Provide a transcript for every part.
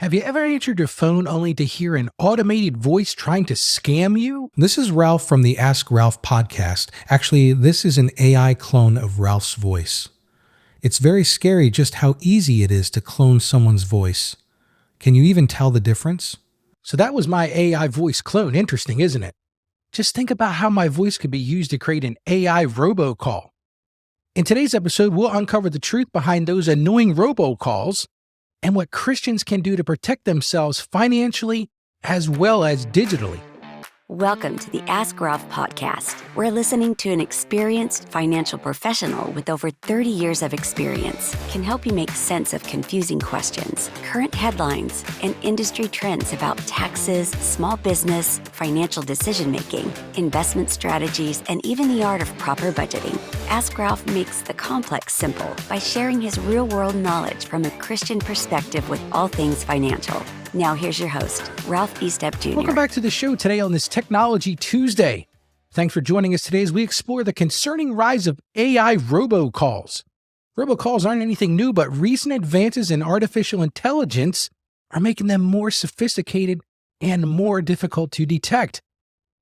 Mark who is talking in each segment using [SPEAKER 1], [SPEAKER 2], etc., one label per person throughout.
[SPEAKER 1] Have you ever answered your phone only to hear an automated voice trying to scam you? This is Ralph from the Ask Ralph podcast. Actually, this is an AI clone of Ralph's voice. It's very scary just how easy it is to clone someone's voice. Can you even tell the difference? So that was my AI voice clone. Interesting, isn't it? Just think about how my voice could be used to create an AI robocall. In today's episode, we'll uncover the truth behind those annoying robocalls and what Christians can do to protect themselves financially as well as digitally.
[SPEAKER 2] Welcome to the Ask Ralph podcast. We're listening to an experienced financial professional with over 30 years of experience can help you make sense of confusing questions, current headlines, and industry trends about taxes, small business, financial decision-making, investment strategies, and even the art of proper budgeting. Ask Ralph makes the complex simple by sharing his real-world knowledge from a Christian perspective with all things financial. Now here's your host, Ralph E. Stepp Jr.
[SPEAKER 1] Welcome back to the show today on this Technology Tuesday. Thanks for joining us today as we explore the concerning rise of AI robocalls. Robocalls aren't anything new, but recent advances in artificial intelligence are making them more sophisticated and more difficult to detect.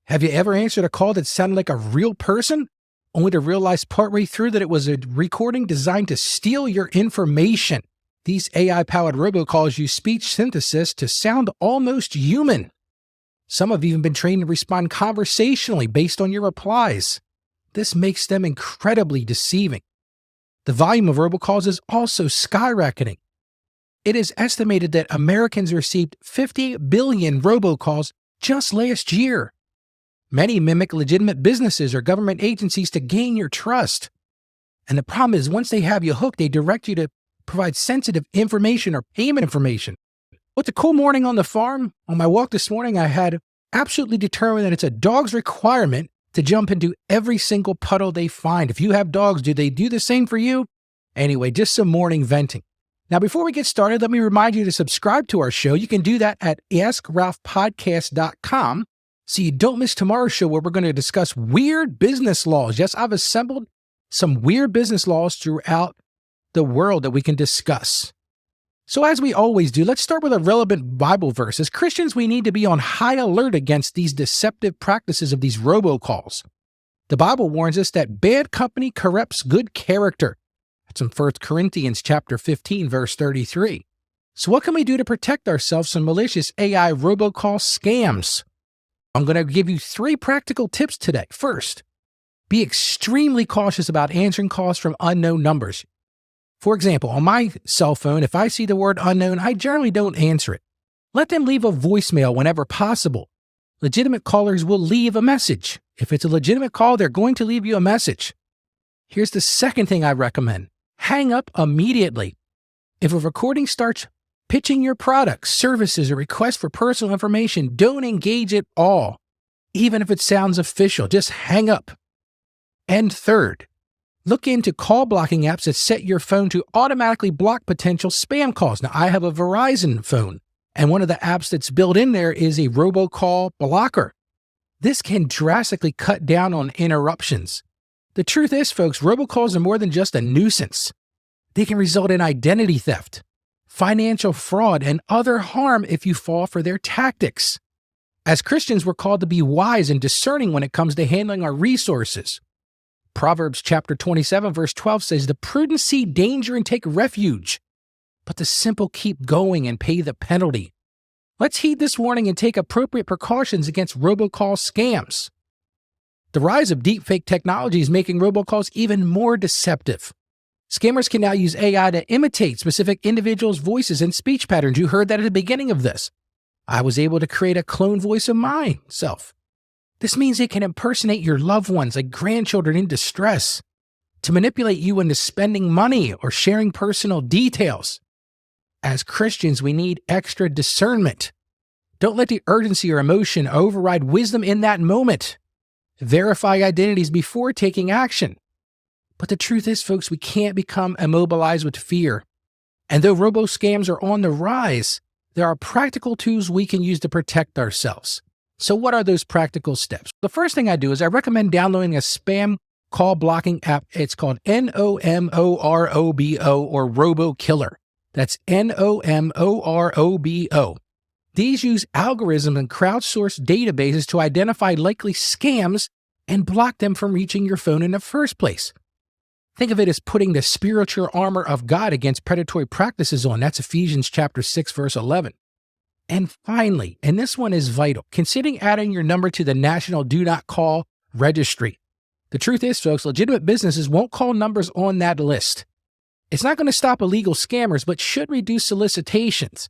[SPEAKER 1] Have you ever answered a call that sounded like a real person, only to realize partway through that it was a recording designed to steal your information? These AI-powered robocalls use speech synthesis to sound almost human. Some have even been trained to respond conversationally based on your replies. This makes them incredibly deceiving. The volume of robocalls is also skyrocketing. It is estimated that Americans received 50 billion robocalls just last year. Many mimic legitimate businesses or government agencies to gain your trust. And the problem is, once they have you hooked, they direct you to provide sensitive information or payment information. What's a cool morning on the farm? On my walk this morning, I had absolutely determined that it's a dog's requirement to jump into every single puddle they find. If you have dogs, do they do the same for you? Anyway, just some morning venting. Now, before we get started, let me remind you to subscribe to our show. You can do that at AskRalphPodcast.com so you don't miss tomorrow's show where we're going to discuss weird business laws. Yes, I've assembled some weird business laws throughout the world that we can discuss. So as we always do, let's start with a relevant Bible verse. As Christians, we need to be on high alert against these deceptive practices of these robocalls. The Bible warns us that bad company corrupts good character. That's in 1 Corinthians chapter 15, verse 33. So what can we do to protect ourselves from malicious AI robocall scams? I'm going to give you 3 practical tips today. First, be extremely cautious about answering calls from unknown numbers. For example, on my cell phone, if I see the word unknown, I generally don't answer it. Let them leave a voicemail whenever possible. Legitimate callers will leave a message. If it's a legitimate call, they're going to leave you a message. Here's the second thing I recommend. Hang up immediately. If a recording starts pitching your products, services, or requests for personal information, don't engage at all. Even if it sounds official, just hang up. And third, look into call blocking apps that set your phone to automatically block potential spam calls. Now, I have a Verizon phone, and one of the apps that's built in there is a robocall blocker. This can drastically cut down on interruptions. The truth is, folks, robocalls are more than just a nuisance. They can result in identity theft, financial fraud, and other harm if you fall for their tactics. As Christians, we're called to be wise and discerning when it comes to handling our resources. Proverbs chapter 27 verse 12 says, "The prudent see danger and take refuge, but the simple keep going and pay the penalty." Let's heed this warning and take appropriate precautions against robocall scams. The rise of deepfake technology is making robocalls even more deceptive. Scammers can now use AI to imitate specific individuals' voices and speech patterns. You heard that at the beginning of this. I was able to create a clone voice of myself. This means they can impersonate your loved ones, like grandchildren in distress, to manipulate you into spending money or sharing personal details. As Christians, we need extra discernment. Don't let the urgency or emotion override wisdom in that moment. Verify identities before taking action. But the truth is, folks, we can't become immobilized with fear. And though robo-scams are on the rise, there are practical tools we can use to protect ourselves. So what are those practical steps? The first thing I do is I recommend downloading a spam call blocking app. It's called NOMOROBO or RoboKiller. That's NOMOROBO. These use algorithms and crowdsourced databases to identify likely scams and block them from reaching your phone in the first place. Think of it as putting the spiritual armor of God against predatory practices on. That's Ephesians chapter 6, verse 11. And finally, and this one is vital, considering adding your number to the National Do Not Call Registry. The truth is, folks, legitimate businesses won't call numbers on that list. It's not going to stop illegal scammers, but should reduce solicitations.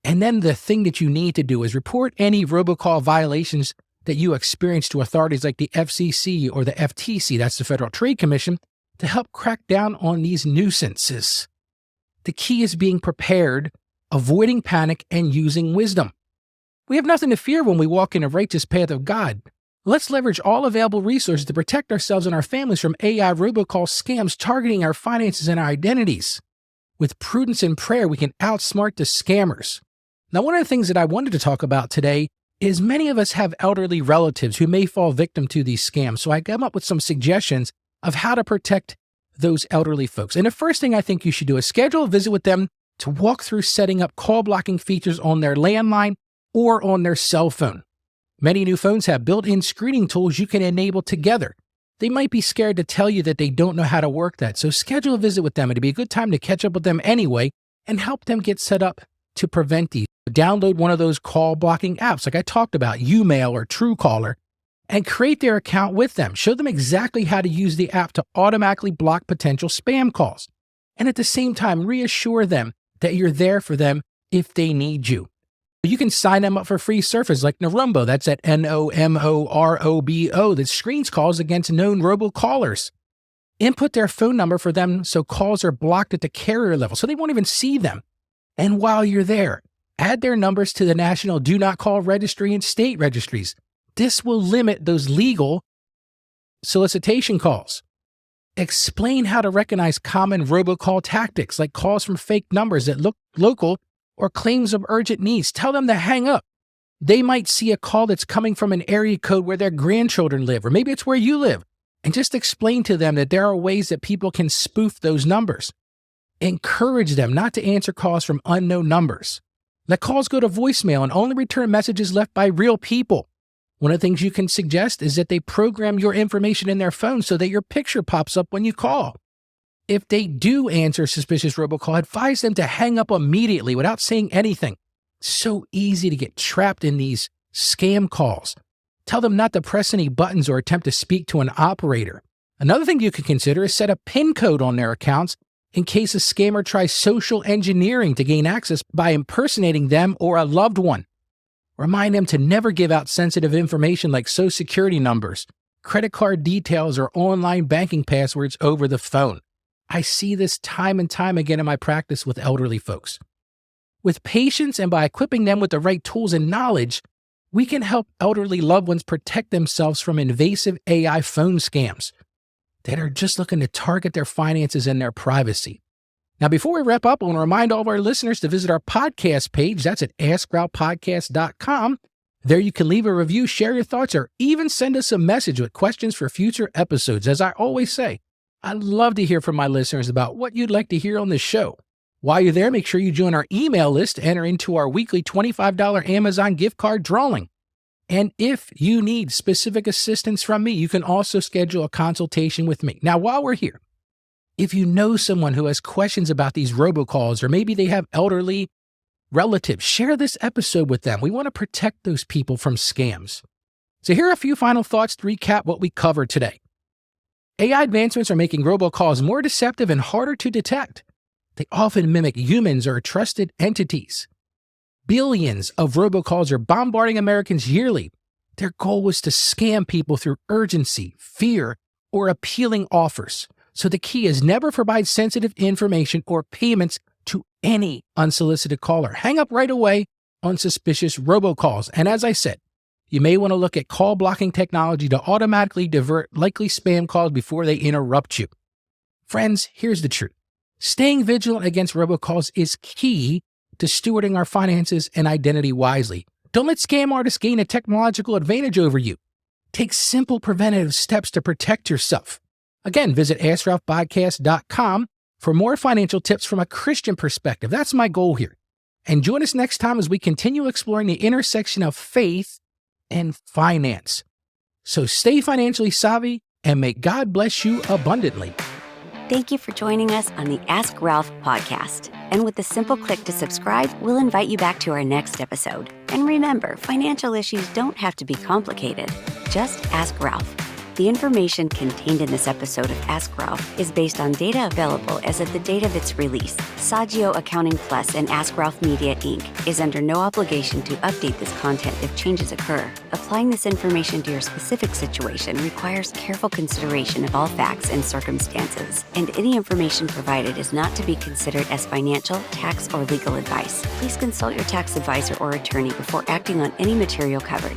[SPEAKER 1] And then the thing that you need to do is report any robocall violations that you experience to authorities like the FCC or the FTC, that's the Federal Trade Commission, to help crack down on these nuisances. The key is being prepared, avoiding panic, and using wisdom. We have nothing to fear when we walk in the righteous path of God. Let's leverage all available resources to protect ourselves and our families from AI robocall scams targeting our finances and our identities. With prudence and prayer, we can outsmart the scammers. Now, one of the things that I wanted to talk about today is many of us have elderly relatives who may fall victim to these scams. So I came up with some suggestions of how to protect those elderly folks. And the first thing I think you should do is schedule a visit with them to walk through setting up call blocking features on their landline or on their cell phone. Many new phones have built-in screening tools you can enable together. They might be scared to tell you that they don't know how to work that. So schedule a visit with them. It'd be a good time to catch up with them anyway and help them get set up to prevent these. Download one of those call blocking apps like I talked about, Umail or Truecaller, and create their account with them. Show them exactly how to use the app to automatically block potential spam calls. And at the same time, reassure them that you're there for them if they need you. You can sign them up for free services like Norumbo, that's at NOMOROBO, that screens calls against known robocallers. Input their phone number for them so calls are blocked at the carrier level, so they won't even see them. And while you're there, add their numbers to the National Do Not Call Registry and state registries. This will limit those legal solicitation calls. Explain how to recognize common robocall tactics like calls from fake numbers that look local or claims of urgent needs. Tell them to hang up. They might see a call that's coming from an area code where their grandchildren live, or maybe it's where you live. And just explain to them that there are ways that people can spoof those numbers. Encourage them not to answer calls from unknown numbers. Let calls go to voicemail and only return messages left by real people. One of the things you can suggest is that they program your information in their phone so that your picture pops up when you call. If they do answer a suspicious robocall, advise them to hang up immediately without saying anything. It's so easy to get trapped in these scam calls. Tell them not to press any buttons or attempt to speak to an operator. Another thing you could consider is set a PIN code on their accounts in case a scammer tries social engineering to gain access by impersonating them or a loved one. Remind them to never give out sensitive information like social security numbers, credit card details, or online banking passwords over the phone. I see this time and time again in my practice with elderly folks. With patience and by equipping them with the right tools and knowledge, we can help elderly loved ones protect themselves from invasive AI phone scams that are just looking to target their finances and their privacy. Now, before we wrap up, I want to remind all of our listeners to visit our podcast page. That's at AskRalphPodcast.com. There you can leave a review, share your thoughts, or even send us a message with questions for future episodes. As I always say, I'd love to hear from my listeners about what you'd like to hear on this show. While you're there, make sure you join our email list to enter into our weekly $25 Amazon gift card drawing. And if you need specific assistance from me, you can also schedule a consultation with me. Now, while we're here, if you know someone who has questions about these robocalls, or maybe they have elderly relatives, share this episode with them. We want to protect those people from scams. So here are a few final thoughts to recap what we covered today. AI advancements are making robocalls more deceptive and harder to detect. They often mimic humans or trusted entities. Billions of robocalls are bombarding Americans yearly. Their goal was to scam people through urgency, fear, or appealing offers. So the key is never provide sensitive information or payments to any unsolicited caller. Hang up right away on suspicious robocalls. And as I said, you may want to look at call blocking technology to automatically divert likely spam calls before they interrupt you. Friends, here's the truth. Staying vigilant against robocalls is key to stewarding our finances and identity wisely. Don't let scam artists gain a technological advantage over you. Take simple preventative steps to protect yourself. Again, visit AskRalphPodcast.com for more financial tips from a Christian perspective. That's my goal here. And join us next time as we continue exploring the intersection of faith and finance. So stay financially savvy and may God bless you abundantly.
[SPEAKER 2] Thank you for joining us on the Ask Ralph podcast. And with a simple click to subscribe, we'll invite you back to our next episode. And remember, financial issues don't have to be complicated. Just ask Ralph. The information contained in this episode of Ask Ralph is based on data available as of the date of its release. Saggio Accounting Plus and Ask Ralph Media, Inc. is under no obligation to update this content if changes occur. Applying this information to your specific situation requires careful consideration of all facts and circumstances, and any information provided is not to be considered as financial, tax, or legal advice. Please consult your tax advisor or attorney before acting on any material covered.